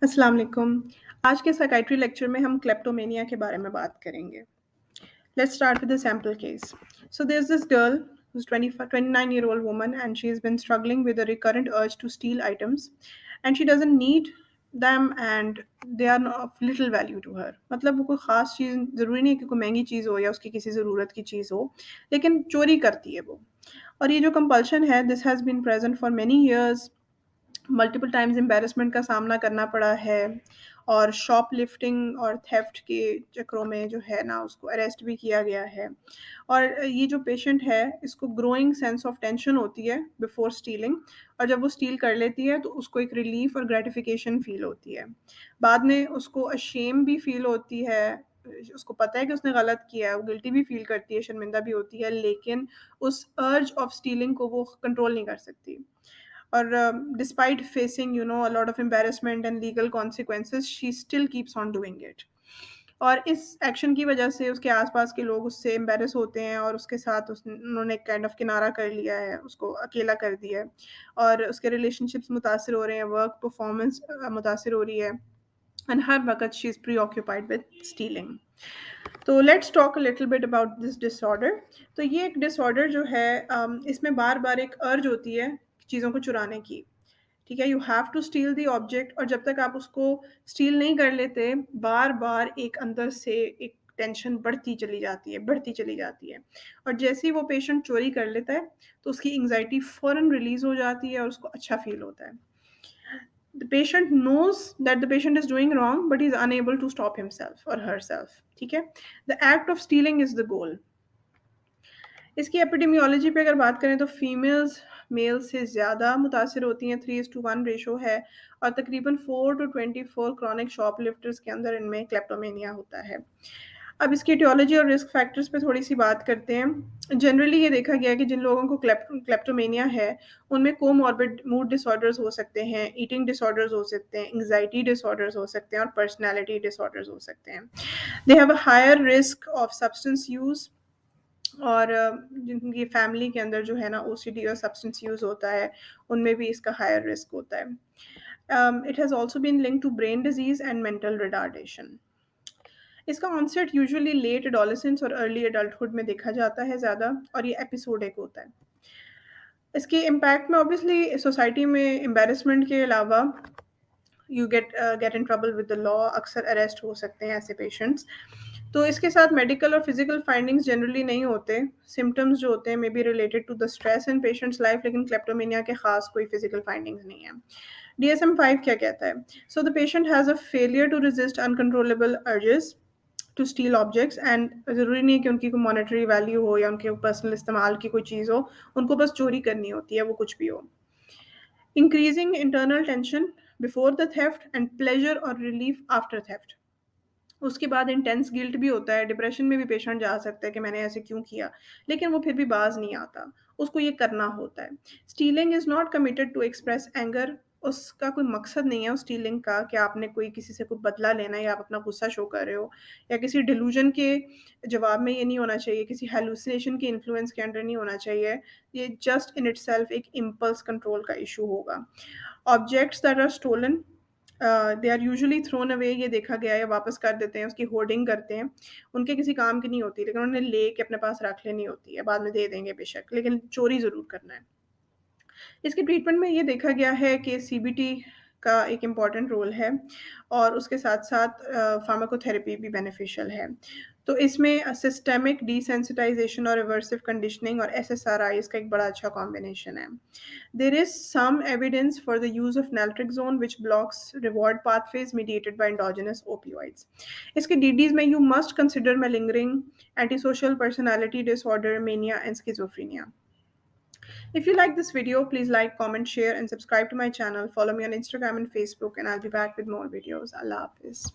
अस्सलाम वालेकुम। आज के साइकियाट्री लेक्चर में हम क्लेप्टोमेनिया के बारे में बात करेंगे। Let's start with a sample case. So there's this girl who's 29-year-old woman and she's been struggling with a recurrent urge to steal items and she doesn't need them and they are of little value to her. मतलब वो कोई ख़ास चीज़ ज़रूरी नहीं है कि कोई महंगी चीज़ हो या उसकी किसी ज़रूरत की चीज़ हो, लेकिन चोरी करती है वो। और ये जो कंपल्शन है, this has been present for many years. Multiple times embarrassment का सामना करना पड़ा है और शॉपलिफ्टिंग और थेफ्ट के चक्करों में जो है ना उसको अरेस्ट भी किया गया है। और ये जो पेशेंट है इसको ग्रोइंग सेंस ऑफ टेंशन होती है बिफोर स्टीलिंग, और जब वो स्टील कर लेती है तो उसको एक रिलीफ और ग्रेटिफिकेशन फील होती है। बाद में उसको अशेम भी फील होती है, उसको पता है कि उसने गलत किया है, वो गिल्टी भी फील करती है, शर्मिंदा भी होती है, लेकिन उस अर्ज ऑफ स्टीलिंग को वो कंट्रोल नहीं कर सकती। और despite facing a lot of embarrassment and legal consequences, she still keeps on doing it. और इस एक्शन की वजह से उसके आसपास के लोग उससे एम्बेरस होते हैं और उसके साथ उन्होंने काइंड ऑफ किनारा कर लिया है, उसको अकेला कर दिया है और उसके रिलेशनशिप्स मुतासर हो रहे हैं, वर्क परफॉर्मेंस मुतासर हो रही है एंड हर वक्त she is preoccupied with stealing. तो let's talk a little bit about this disorder. तो ये एक डिसऑर्डर जो है, इसमें बार बार एक अर्ज होती है चीज़ों को चुराने की। ठीक है, you have to steal the object और जब तक आप उसको स्टील नहीं कर लेते, बार बार एक अंदर से एक टेंशन बढ़ती चली जाती है, बढ़ती चली जाती है। और जैसे ही वो पेशेंट चोरी कर लेता है तो उसकी एंग्जाइटी फ़ौरन रिलीज हो जाती है और उसको अच्छा फील होता है। The patient knows that the patient is doing wrong but he is unable to stop himself or herself. ठीक है, the act of stealing is the goal. इसकी एपिडेमियोलॉजी पे अगर बात करें तो फीमेल्स मेल से ज़्यादा मुतासर होती हैं, 3:1 रेशो है और तकरीबन 4 टू 24 क्रॉनिक शॉपलिफ्टर्स के अंदर इनमें क्लेप्टोमेनिया होता है। अब इसकी etiology और रिस्क फैक्टर्स पे थोड़ी-सी बात करते हैं। जनरली ये देखा गया है कि जिन लोगों को क्लेप्टोमेनिया है, उनमें कोमॉर्बिड मूड डिसऑर्डर्स हो सकते हैं, ईटिंग डिसऑर्डर्स हो सकते हैं, एंग्जायटी डिसऑर्डर्स हो सकते हैं और पर्सनैलिटी डिसऑर्डर्स हो सकते हैं। They have a higher risk of substance use और जिनकी फैमिली के अंदर जो है ना ओसीडी और सब्सटेंस यूज़ होता है, उनमें भी इसका हायर रिस्क होता है। It has also been linked to brain disease and mental retardation. इसका ऑनसेट यूजुअली लेट एडोलेसेंस और अर्ली एडल्टहुड में देखा जाता है ज़्यादा और ये एपिसोडिक होता है। इसके इम्पैक्ट में ऑब्वियसली सोसाइटी में एम्बैरेसमेंट के अलावा you get in trouble with the law, अक्सर अरेस्ट हो सकते हैं ऐसे पेशेंट्स। तो इसके साथ मेडिकल और फिजिकल फाइंडिंग्स जनरली नहीं होते। सिम्टम्स जो होते हैं may be related to the stress in patient's life, लेकिन क्लेप्टोमेनिया के खास कोई फिजिकल फाइंडिंग्स नहीं है। DSM-5 क्या कहता है? So the patient has a failure to resist uncontrollable urges to steal objects and ज़रूरी नहीं है कि उनकी कोई मॉनेटरी वैल्यू हो या उनके पर्सनल इस्तेमाल की कोई चीज़ हो, उनको बस चोरी करनी होती है, वो कुछ भी हो। Increasing internal tension before the theft and pleasure और रिलीफ आफ्टर थेफ्ट। उसके बाद इंटेंस गिल्ट भी होता है, डिप्रेशन में भी पेशेंट जा सकता है कि मैंने ऐसे क्यों किया, लेकिन वो फिर भी बाज नहीं आता, उसको ये करना होता है। Stealing is not committed to express anger, उसका कोई मकसद नहीं है उस स्टीलिंग का कि आपने कोई किसी से कोई बदला लेना है या आप अपना गुस्सा शो कर रहे हो या किसी डिलूजन के जवाब में ये नहीं होना चाहिए, किसी हेलुसिनेशन के इन्फ्लुएंस के अंडर नहीं होना चाहिए। ये जस्ट इन इटसेल्फ एक इम्पल्स कंट्रोल का इशू होगा। Objects that are stolen they are usually thrown away, ये देखा गया है, वापस कर देते हैं, उसकी होर्डिंग करते हैं। उनके किसी काम की नहीं होती, लेकिन उन्हें लेके अपने पास रख लेनी होती है, बाद में दे देंगे बेशक, लेकिन चोरी ज़रूर करना है। इसके ट्रीटमेंट में ये देखा गया है कि सीबीटी का एक इम्पॉर्टेंट रोल है और उसके साथ-साथ फार्माकोथेरेपी भी बेनिफिशियल है। तो इसमें सिस्टेमिक डिसेंसिटाइज़ेशन और रिवर्सिव कंडीशनिंग और एसएसआरआईज़ का एक बड़ा अच्छा कॉम्बिनेशन है। There is some evidence for the use of naltrexone which blocks reward pathways mediated by endogenous opioids. इसके DDs में you must consider malingering, antisocial personality disorder, mania and schizophrenia. If you like this video, please like, comment, share and subscribe to my channel. Follow me on Instagram and Facebook and I'll be back with more videos. Allah Hafiz.